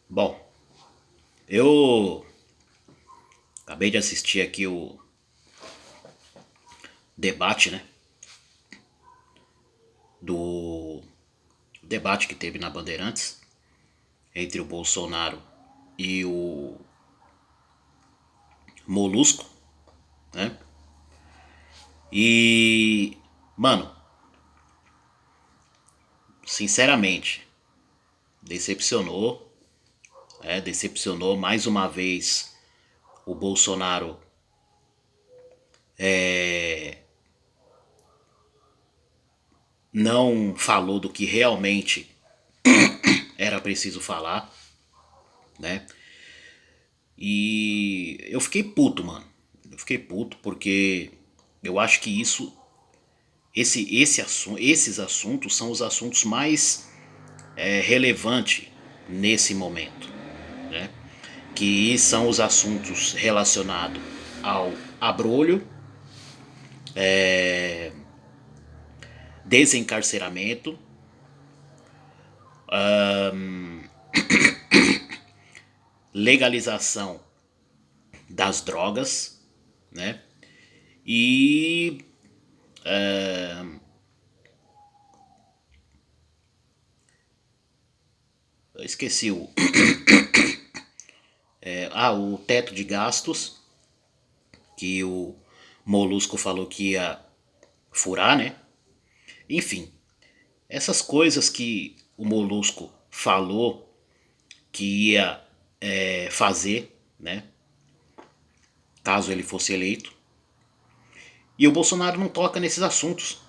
Bom, eu acabei de assistir aqui o debate, né? Do debate que teve na Bandeirantes entre o Bolsonaro e o Molusco, né? E, mano, sinceramente, decepcionou, decepcionou mais uma vez o Bolsonaro não falou do que realmente era preciso falar, né? E eu fiquei puto, mano. Eu fiquei puto porque eu acho que esses assuntos são os assuntos mais relevantes nesse momento, né? Que são os assuntos relacionados ao abrolho, desencarceramento, legalização das drogas, né? E eu esqueci o teto de gastos que o Molusco falou que ia furar, né? Enfim, essas coisas que o Molusco falou que ia fazer, né? Caso ele fosse eleito. E o Bolsonaro não toca nesses assuntos.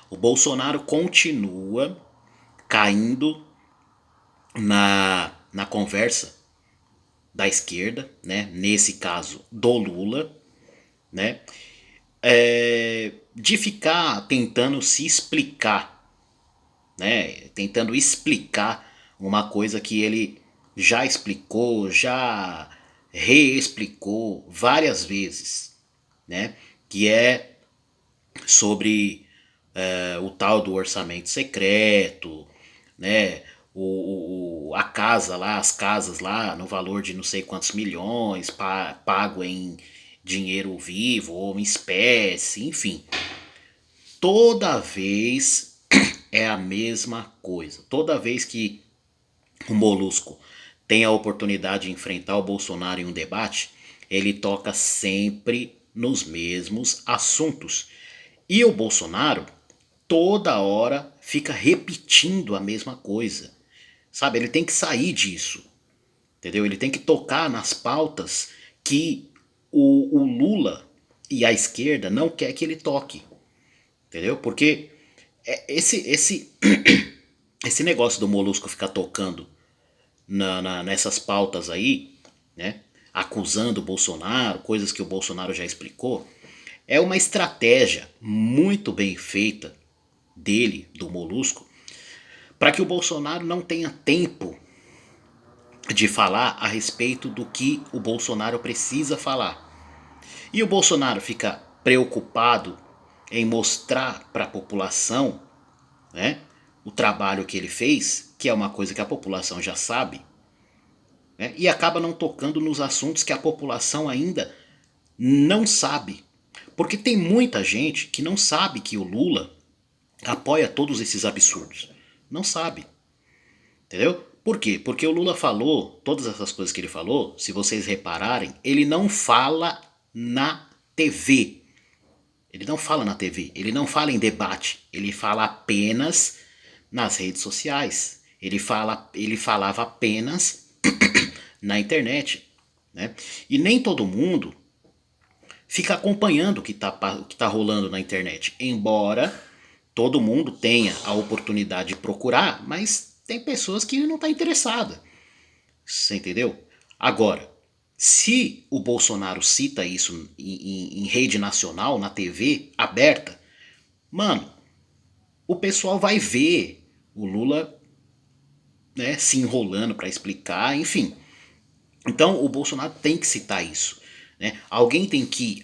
O Bolsonaro continua caindo na conversa da esquerda, né? Nesse caso do Lula, né? De ficar tentando se explicar, né? Tentando explicar uma coisa que ele já explicou, já reexplicou várias vezes, né? Que é sobre o tal do orçamento secreto, né? A casa lá, as casas lá, no valor de não sei quantos milhões, pago em dinheiro vivo ou em espécie, enfim. Toda vez é a mesma coisa. Toda vez que o Molusco tem a oportunidade de enfrentar o Bolsonaro em um debate, ele toca sempre nos mesmos assuntos. E o Bolsonaro toda hora fica repetindo a mesma coisa. Sabe, ele tem que sair disso. Entendeu? Ele tem que tocar nas pautas que o Lula e a esquerda não quer que ele toque. Entendeu? Porque esse negócio do Molusco ficar tocando nessas pautas aí, né? Acusando o Bolsonaro, coisas que o Bolsonaro já explicou, é uma estratégia muito bem feita dele, do Molusco, para que o Bolsonaro não tenha tempo de falar a respeito do que o Bolsonaro precisa falar. E o Bolsonaro fica preocupado em mostrar para a população, né, o trabalho que ele fez, que é uma coisa que a população já sabe, né, e acaba não tocando nos assuntos que a população ainda não sabe. Porque tem muita gente que não sabe que o Lula apoia todos esses absurdos. Não sabe. Entendeu? Por quê? Porque o Lula falou, todas essas coisas que ele falou, se vocês repararem, ele não fala na TV. Ele não fala na TV, ele não fala em debate, ele fala apenas nas redes sociais. Ele falava apenas na internet, né? E nem todo mundo fica acompanhando o que tá rolando na internet, embora todo mundo tenha a oportunidade de procurar, mas tem pessoas que não tá interessada. Você entendeu? Agora, se o Bolsonaro cita isso em rede nacional, na TV aberta, mano, o pessoal vai ver o Lula, né, se enrolando para explicar, enfim. Então o Bolsonaro tem que citar isso, né? Alguém tem que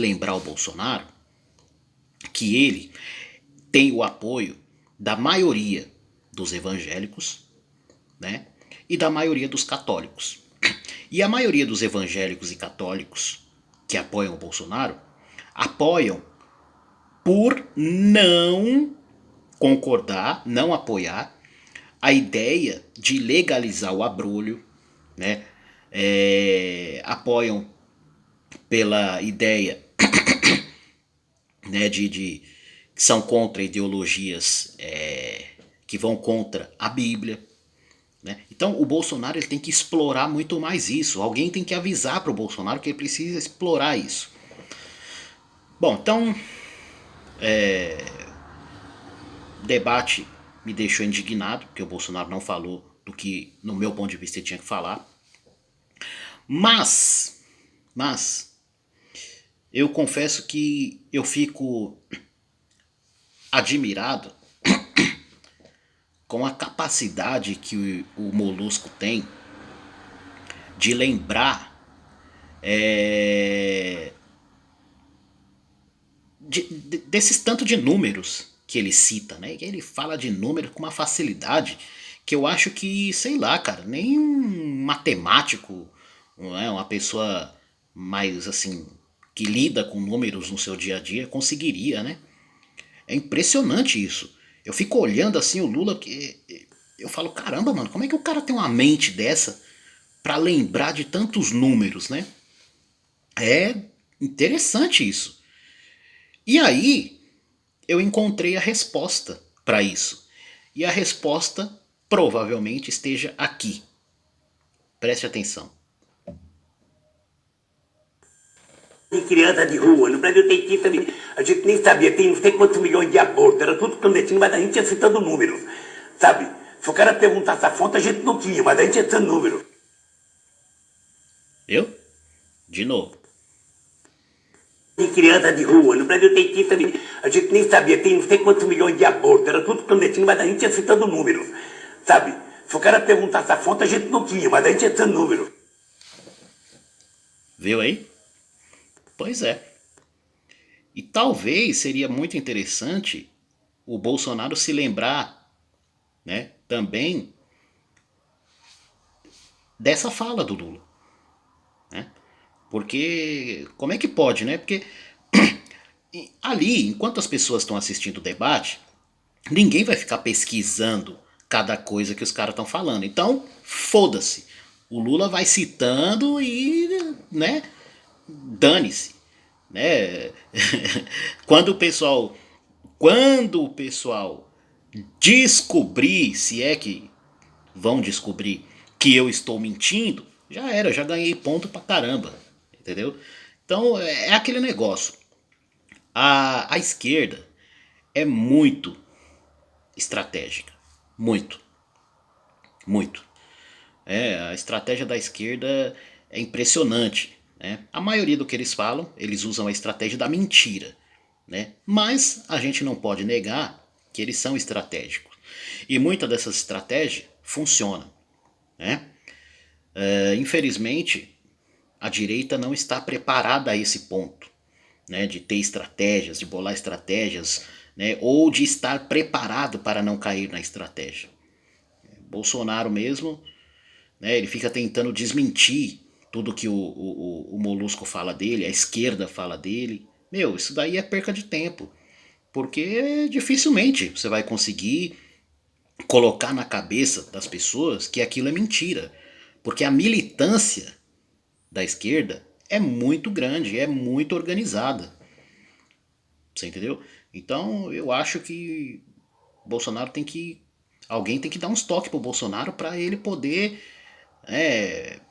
lembrar o Bolsonaro que ele tem o apoio da maioria dos evangélicos, né? E da maioria dos católicos. E a maioria dos evangélicos e católicos que apoiam o Bolsonaro apoiam por não concordar, não apoiar a ideia de legalizar o abrolho, né? Apoiam pela ideia, né, de que são contra ideologias que vão contra a Bíblia. Né? Então o Bolsonaro ele tem que explorar muito mais isso. Alguém tem que avisar para o Bolsonaro que ele precisa explorar isso. Bom, então o debate me deixou indignado, porque o Bolsonaro não falou do que, no meu ponto de vista, ele tinha que falar. Mas eu confesso que eu fico admirado com a capacidade que o Molusco tem de lembrar desses tanto de números que ele cita, né? Ele fala de números com uma facilidade que eu acho que, sei lá, cara, nem um matemático, não é, uma pessoa mais assim que lida com números no seu dia a dia conseguiria, né? É impressionante isso. Eu fico olhando assim o Lula que eu falo, caramba, mano, como é que o cara tem uma mente dessa pra lembrar de tantos números, né? É interessante isso. E aí eu encontrei a resposta para isso. E a resposta provavelmente esteja aqui. Preste atenção. Em criança de rua, no Brasil tem tinta de... A gente nem sabia, tem não sei quantos milhões de abortos, era tudo clandestino, mas a gente ia citando números, sabe? Se o cara perguntasse a fonte, a gente não tinha, mas a gente ia citando números. Viu? De novo. Em criança de rua, no Brasil tem tinta de... A gente nem sabia, tem não sei quantos milhões de abortos, era tudo clandestino, mas a gente ia citando números, sabe? Se o cara perguntasse a fonte, a gente não tinha, mas a gente ia citando números. Viu aí? Pois é. E talvez seria muito interessante o Bolsonaro se lembrar, né, também dessa fala do Lula, né? Porque como é que pode, né? Porque ali, enquanto as pessoas estão assistindo o debate, ninguém vai ficar pesquisando cada coisa que os caras estão falando. Então, foda-se. O Lula vai citando e, né, dane-se, né? Quando o pessoal descobrir, se é que vão descobrir que eu estou mentindo, já era, já ganhei ponto pra caramba, entendeu? Então é aquele negócio. A esquerda é muito estratégica, muito, muito. A estratégia da esquerda é impressionante. Né? A maioria do que eles falam, eles usam a estratégia da mentira. Né? Mas a gente não pode negar que eles são estratégicos. E muita dessas estratégias funciona. Né? Infelizmente, a direita não está preparada a esse ponto. Né? De ter estratégias, de bolar estratégias, né? Ou de estar preparado para não cair na estratégia. Bolsonaro mesmo, né, ele fica tentando desmentir tudo que o Molusco fala dele, a esquerda fala dele. Meu, isso daí é perca de tempo. Porque dificilmente você vai conseguir colocar na cabeça das pessoas que aquilo é mentira. Porque a militância da esquerda é muito grande, é muito organizada. Você entendeu? Então eu acho que Bolsonaro tem que. Alguém tem que dar uns toques pro Bolsonaro para ele poder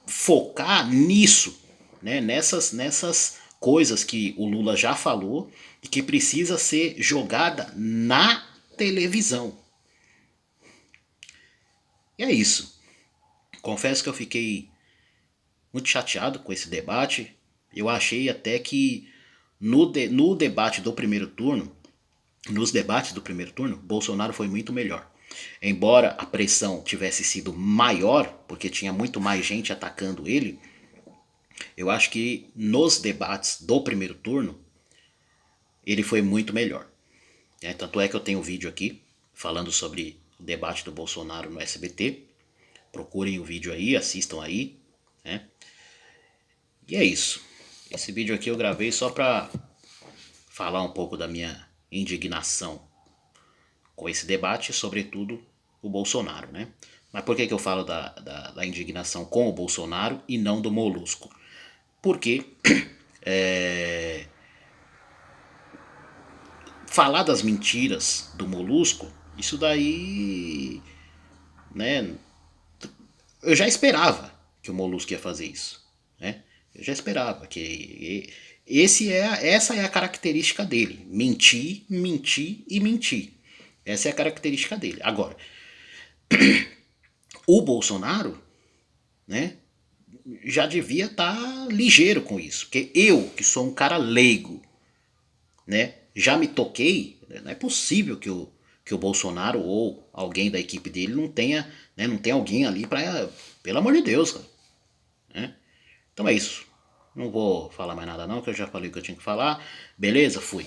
focar nisso, né? Nessas coisas que o Lula já falou e que precisa ser jogada na televisão. E é isso. Confesso que eu fiquei muito chateado com esse debate. Eu achei até que no debate do primeiro turno, nos debates do primeiro turno, Bolsonaro foi muito melhor. Embora a pressão tivesse sido maior, porque tinha muito mais gente atacando ele, eu acho que nos debates do primeiro turno ele foi muito melhor. né? Tanto é que eu tenho um vídeo aqui falando sobre o debate do Bolsonaro no SBT. Procurem o vídeo aí, assistam aí, né? E é isso. Esse vídeo aqui eu gravei só pra falar um pouco da minha indignação com esse debate, sobretudo o Bolsonaro, né? Mas por que eu falo da indignação com o Bolsonaro e não do Molusco? Porque falar das mentiras do Molusco, isso daí, né? Eu já esperava que o Molusco ia fazer isso, né? Eu já esperava que essa é a característica dele: mentir, mentir e mentir. Essa é a característica dele. Agora, o Bolsonaro, né, já devia estar ligeiro com isso, porque eu, que sou um cara leigo, né, já me toquei, não é possível que o Bolsonaro ou alguém da equipe dele não tenha, né, não tenha alguém ali para, pelo amor de Deus, cara, né? Então é isso. Não vou falar mais nada não, que eu já falei o que eu tinha que falar. Beleza? Fui.